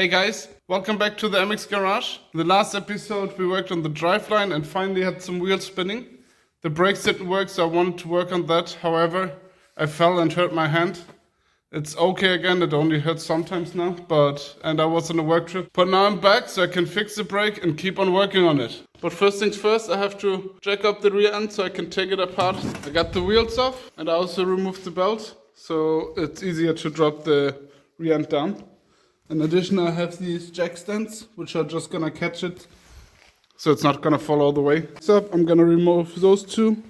Hey guys, welcome back to the MX Garage. In the last episode we worked on the driveline and finally had some wheels spinning. The brakes didn't work, so I wanted to work on that. However, I fell and hurt my hand. It's okay again, it only hurts sometimes now, and I was on a work trip. But now I'm back so I can fix the brake and keep on working on it. But first things first, I have to jack up the rear end so I can take it apart. I got the wheels off and I also removed the belt, so it's easier to drop the rear end down. In addition, I have these jack stands, which are just gonna catch it, so it's not gonna fall all the way. So I'm gonna remove those two,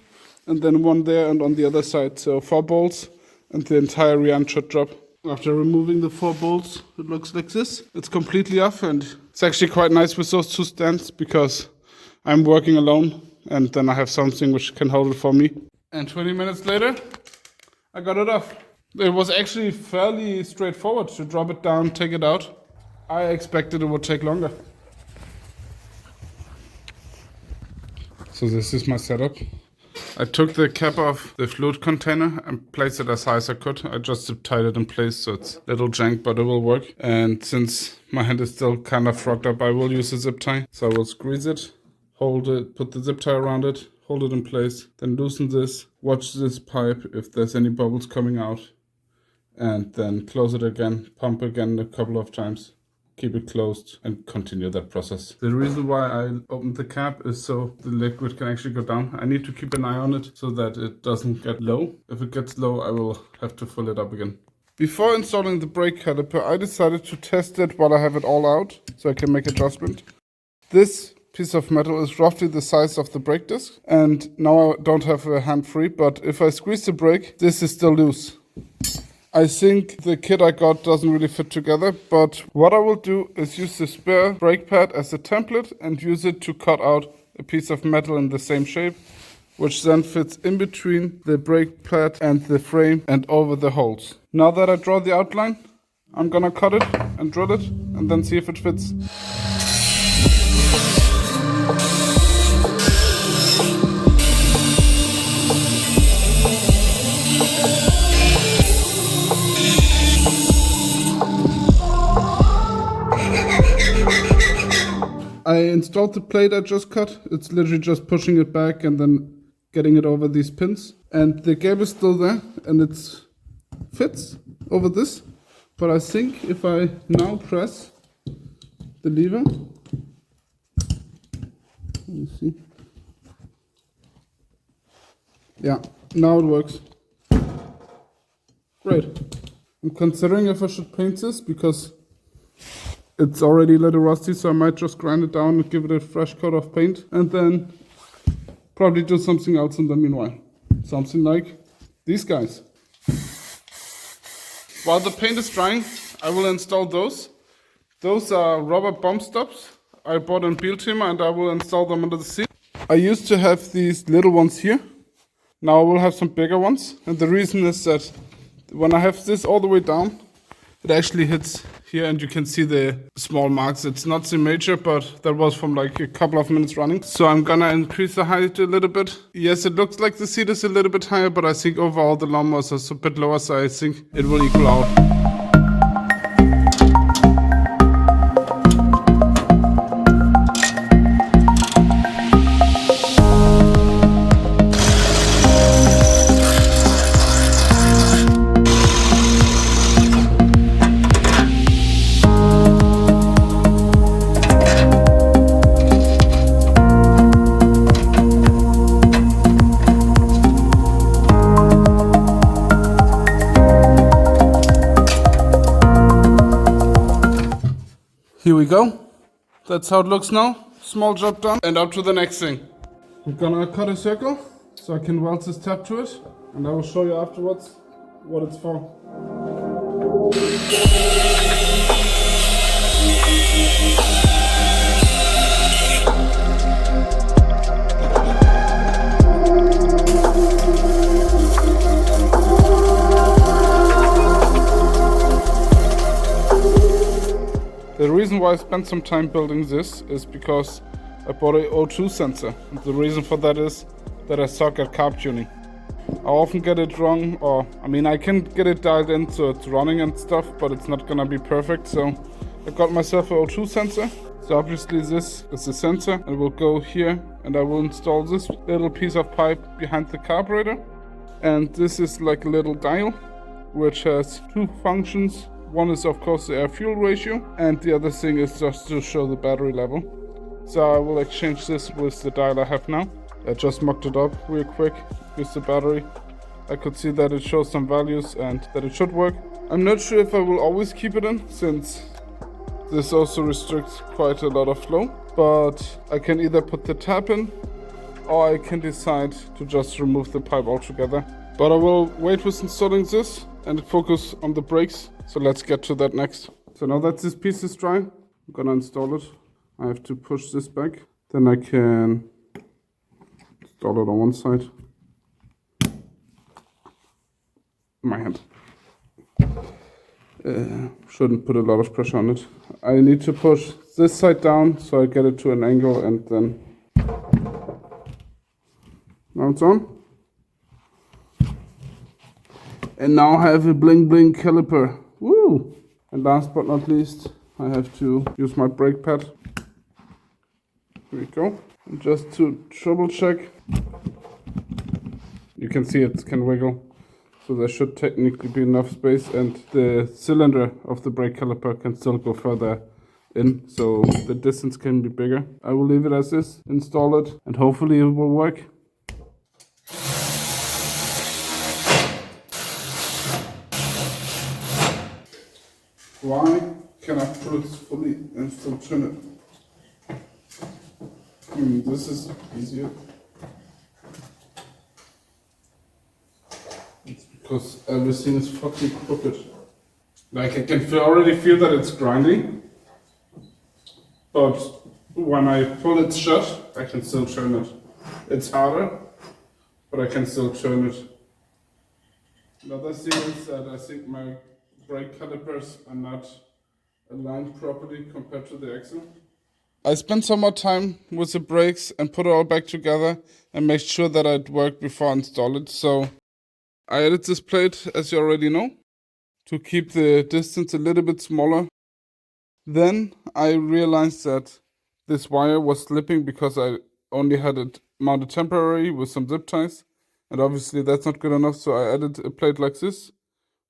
and then one there and on the other side. So 4 bolts, and the entire rear end should drop. After removing the 4 bolts, it looks like this. It's completely off, and it's actually quite nice with those 2 stands, because I'm working alone, and then I have something which can hold it for me. And 20 minutes later, I got it off. It was actually fairly straightforward to drop it down, take it out. I expected it would take longer. So this is my setup. I took the cap off the fluid container and placed it as high as I could. I just zip tied it in place, so it's a little jank, but it will work. And since my hand is still kind of frogged up, I will use a zip tie. So I will squeeze it, hold it, put the zip tie around it, hold it in place, then loosen this, watch this pipe if there's any bubbles coming out. And then close it again, pump again a couple of times, keep it closed, and continue that process. The reason why I opened the cap is so the liquid can actually go down. I need to keep an eye on it so that it doesn't get low. If it gets low, I will have to fill it up again. Before installing the brake caliper, I decided to test it while I have it all out, so I can make adjustment. This piece of metal is roughly the size of the brake disc, and now I don't have a hand free, but if I squeeze the brake, this is still loose. I think the kit I got doesn't really fit together, but what I will do is use the spare brake pad as a template and use it to cut out a piece of metal in the same shape, which then fits in between the brake pad and the frame and over the holes. Now that I draw the outline, I'm gonna cut it and drill it and then see if it fits. I installed the plate I just cut. It's literally just pushing it back and then getting it over these pins. And the gap is still there and it fits over this. But I think if I now press the lever, let me see. Yeah, now it works. Great. I'm considering if I should paint this because it's already a little rusty, so I might just grind it down and give it a fresh coat of paint and then probably do something else in the meanwhile. Something like these guys. While the paint is drying, I will install those. Those are rubber bump stops I bought in Biltema, and I will install them under the seat. I used to have these little ones here. Now I will have some bigger ones, and the reason is that when I have this all the way down, it actually hits here and you can see the small marks. It's not so major, but that was from like a couple of minutes running. So I'm gonna increase the height a little bit. Yes, it looks like the seat is a little bit higher, but I think overall the lawnmower is a bit lower, so I think it will equal out. Here we go. That's how it looks now. Small job done. And up to the next thing. I'm gonna cut a circle so I can weld this tab to it. And I will show you afterwards what it's for. The reason why I spent some time building this is because I bought an O2 sensor. And the reason for that is that I suck at carb tuning. I often get it wrong, or I mean I can get it dialed in so it's running and stuff, but it's not gonna be perfect. So I got myself a O2 sensor. So obviously this is the sensor, and it will go here, and I will install this little piece of pipe behind the carburetor. And this is like a little dial, which has two functions. One is of course the air-fuel ratio, and the other thing is just to show the battery level. So I will exchange this with the dial I have now. I just mocked it up real quick with the battery. I could see that it shows some values and that it should work. I'm not sure if I will always keep it in, since this also restricts quite a lot of flow. But I can either put the tap in, or I can decide to just remove the pipe altogether. But I will wait with installing this and focus on the brakes. So let's get to that next. So now that this piece is dry, I'm gonna install it. I have to push this back. Then I can install it on one side. My hand. Shouldn't put a lot of pressure on it. I need to push this side down so I get it to an angle, and then now it's on. And now I have a bling bling caliper. Woo! And last but not least, I have to use my brake pad. Here we go. And just to trouble check, you can see it can wiggle. So there should technically be enough space, and the cylinder of the brake caliper can still go further in, so the distance can be bigger. I will leave it as is, install it, and hopefully it will work. Why can I put it fully and still turn it? This is easier. It's because everything is fucking crooked. Like I can already feel that it's grinding, but when I pull it shut, I can still turn it. It's harder, but I can still turn it. Another thing is that I think my brake calipers are not aligned properly compared to the axle. I spent some more time with the brakes and put it all back together and made sure that it worked before I installed it. So I added this plate, as you already know, to keep the distance a little bit smaller. Then I realized that this wire was slipping because I only had it mounted temporary with some zip ties. And obviously that's not good enough, so I added a plate like this,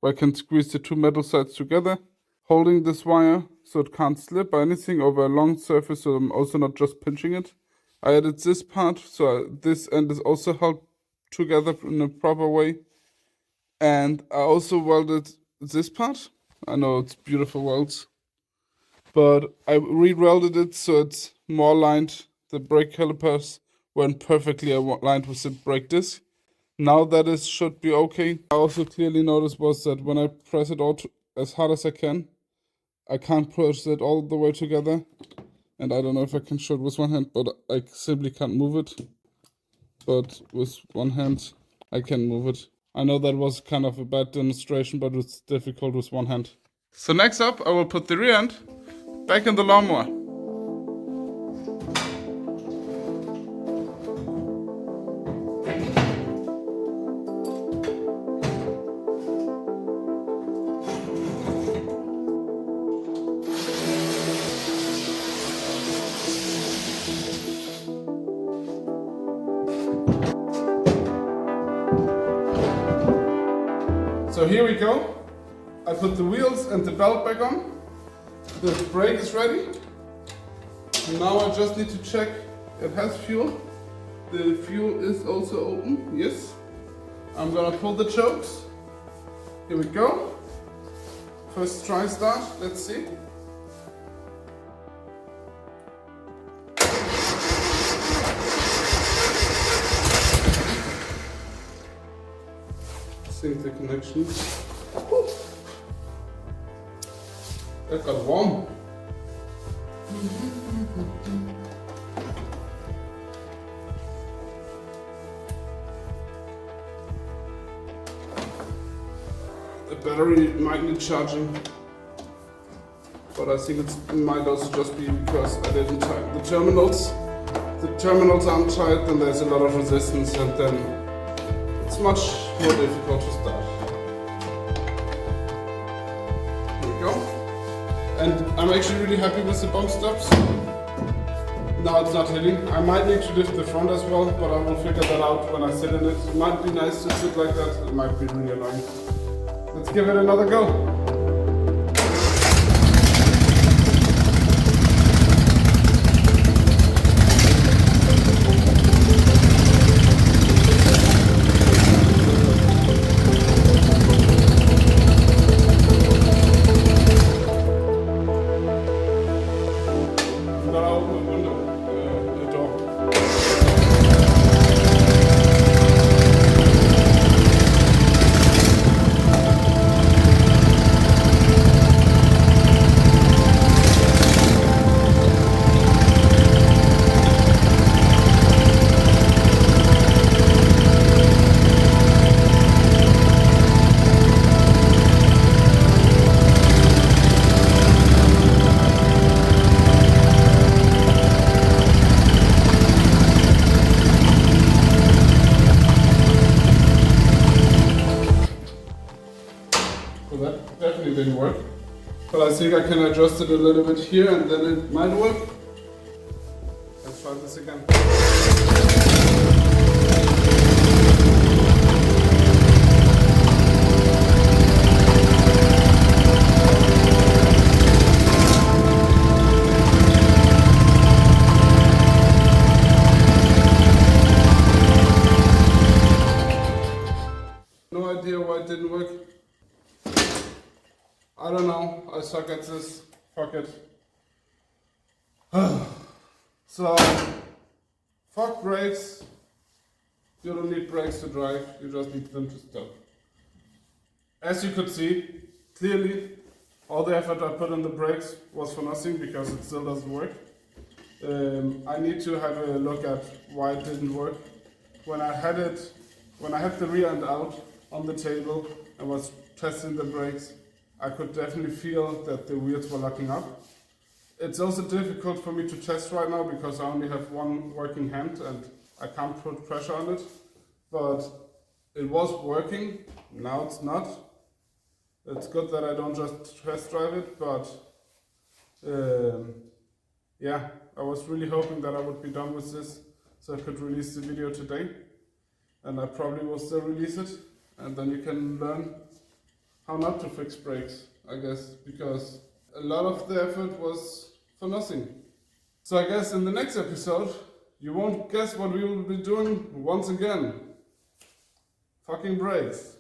where I can squeeze the two metal sides together, holding this wire so it can't slip or anything over a long surface, so I'm also not just pinching it. I added this part, so this end is also held together in a proper way. And I also welded this part. I know it's beautiful welds, but I re-welded it so it's more aligned. The brake calipers weren't perfectly aligned with the brake disc. Now that it should be okay. I also clearly noticed was that when I press it all as hard as I can't push it all the way together. And I don't know if I can show it with one hand, but I simply can't move it. But with one hand, I can move it. I know that was kind of a bad demonstration, but it's difficult with one hand. So next up, I will put the rear end back in the lawnmower. So here we go. I put the wheels and the belt back on. The brake is ready. And now I just need to check it has fuel. The fuel is also open, yes. I'm gonna pull the chokes. Here we go. First try start, let's see. Sync the connection. That got warm. The battery might need charging, but I think it might also just be because I didn't tighten the terminals. The terminals aren't tight, then there's a lot of resistance, and then it's much more difficult to start. Here we go. And I'm actually really happy with the bump stops. Now it's not hitting. I might need to lift the front as well, but I will figure that out when I sit in it. It might be nice to sit like that. It might be really annoying. Let's give it another go. Well, that definitely didn't work. But I think I can adjust it a little bit here and then it might work. Let's try this again. No idea why it didn't work. I don't know, I suck at this, fuck it. So, fuck brakes. You don't need brakes to drive, you just need them to stop. As you could see, clearly, all the effort I put on the brakes was for nothing because it still doesn't work. I need to have a look at why it didn't work. When I had the rear end out on the table and was testing the brakes, I could definitely feel that the wheels were locking up. It's also difficult for me to test right now because I only have one working hand and I can't put pressure on it. But it was working, now it's not. It's good that I don't just test drive it, but yeah, I was really hoping that I would be done with this so I could release the video today. And I probably will still release it, and then you can learn how not to fix brakes, I guess, because a lot of the effort was for nothing. So I guess in the next episode, you won't guess what we will be doing once again. Fucking brakes.